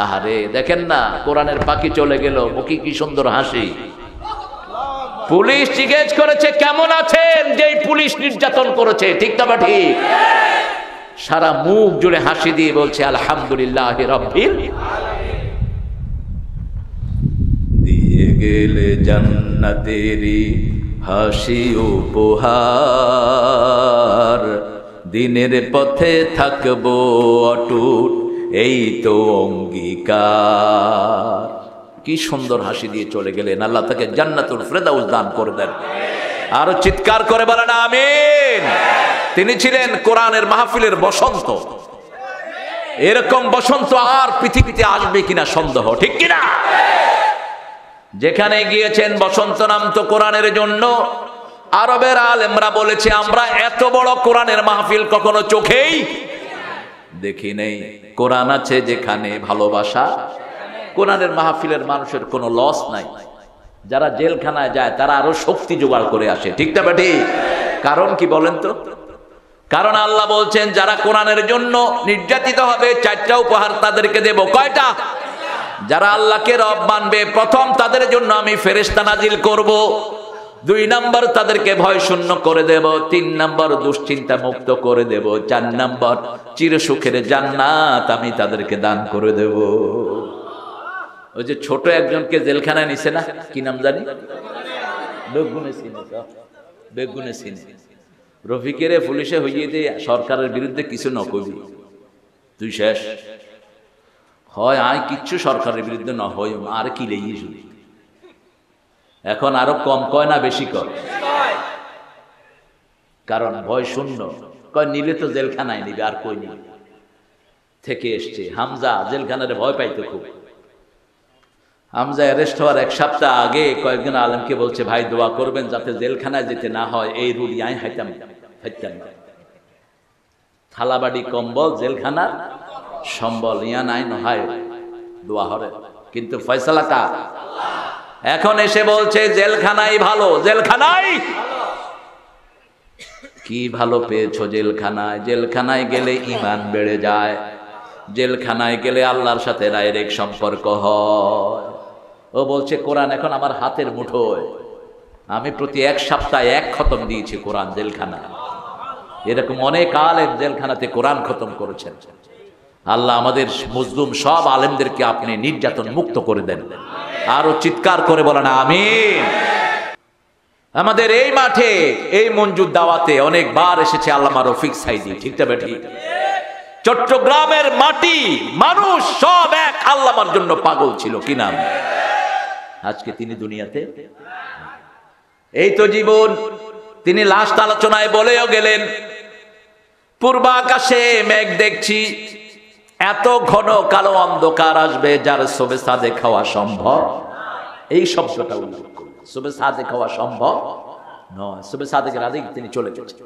আহারে দেখেন না, কোরআনের পাখি চলে গেল, মুখে কি সুন্দর হাসি। পুলিশ জিজ্ঞেস করেছে কেমন আছেন, যেই পুলিশ নির্যাতন করেছে, ঠিক না ঠিক? সারা মুখ জুড়ে হাসি দিয়ে বলছে আলহামদুলিল্লাহ রাব্বিল দিয়ে গেলে জান্নাতেরি হাসি উপহার, দিনের পথে থাকবো অটুট এই তো অঙ্গীকার। কি সুন্দর হাসি দিয়ে চলে গেলেন, আল্লাহ তাকে জান্নাতুল ফেরদাউস দান করে দেন। আরো চিৎকার করে বলেন আমিন। তিনি ছিলেন কোরআনের মাহফিলের বসন্ত। এরকম বসন্ত আর পৃথিবীতে আসবে কিনা সন্দেহ, ঠিক কিনা? যেখানে গিয়েছেন বসন্ত নামতো কোরআনের জন্য। আরবের আলেমরা বলেছে আমরা এত বড় কোরআনের মাহফিল কখনো চোখেই দেখি নেই। কোরআন আছে যেখানে ভালোবাসা, কোরআনের মাহফিলের মানুষের কোনো লস নাই। যারা জেলখানায় যায় তারা আরো শক্তি জোগাড় করে আসে, ঠিক না বেটি? কারণ কি বলেন তো? কারণ আল্লাহ বলছেন যারা কোরআনের জন্য নির্যাতিত হবে, চারটা উপহার তাদেরকে দেব। কয়টা? যারা আল্লাহকে রব মানবে, প্রথম তাদের জন্য আমি ফেরেশতা নাজিল করব। 2 নাম্বার তাদেরকে ভয় শূন্য করে দেব। 3 নাম্বার দুশ্চিন্তা মুক্ত করে দেব। 4 নাম্বার চিরসুখের জান্নাত আমি তাদেরকে দান করে দেব। ওই যে ছোট একজনকে জেলখানায় নিছে না, কি নাম জানি, বেগুনে সিনে রফিকেরে পুলিশে হইয়ে দিয়ে সরকারের বিরুদ্ধে কিছু ন কবি, তুই শেষ হয়। আয় কিচ্ছু সরকারের বিরুদ্ধে ন হয়, আর কি লেগে শুনি। এখন আরো কম কয় না বেশি কয়? কারণ ভয় শূন্য। কয় নিলে তো জেলখানায় নিবে, আর কই নিবে থেকে এসছে। হামজা জেলখানারে ভয় পাইতো খুব। হামজা অ্যারেস্ট হওয়ার 1 সপ্তাহ আগে কয়েকজন আলেমকে বলছে ভাই দোয়া করবেন যাতে জেলখানায় যেতে না হয়। এই রুল আই হাইতাম থালাবাড়ি কম্বল জেলখানা সম্বল ইয়া নাই নহায় দোয়া হরে, কিন্তু ফয়সালা কা। এখন এসে বলছে জেলখানাই ভালো। জেলখানাই কি ভালো পেয়েছো? জেলখানায়, জেলখানায় গেলে ঈমান বেড়ে যায়, জেলখানায় গেলে আল্লাহর সাথে ডাইরেক্ট সম্পর্ক হয়। ও বলছে কোরআন এখন আমার হাতের মুঠোয়, আমি প্রতি 1 সপ্তাহে 1 খতম দিয়েছি কোরআন জেলখানায়। এরকম অনেক আলেম জেলখানাতে কোরআন খতম করেছেন। আল্লাহ আমাদের মজলুম সব আলেমদেরকে আপনি নির্যাতন মুক্ত করে দেন। আরো চিৎকার করে বলেন আমিন। আমাদের এই মাঠে এই মঞ্জুর দাওয়াতে অনেকবার এসেছে আল্লামা রফিক সাইদি, ঠিক না বেঠি? চট্টগ্রামের মাটি মানুষ সব এক আল্লামার জন্য পাগল ছিল, কি নাম? আজকে তিনি দুনিয়াতে। এই তো জীবন। তিনি লাস্ট আলোচনায় বলেও গেলেন পূর্ব আকাশে মেঘ দেখছি, এত ঘন কালো অন্ধকার আসবে যার শোবে সাদে খাওয়া সম্ভব। এই শব্দটা উল্লেখ করলেন, শোবে সাদে খাওয়া সম্ভব নয়। শোবে সাদেকের আগে তিনি চলে গেছেন।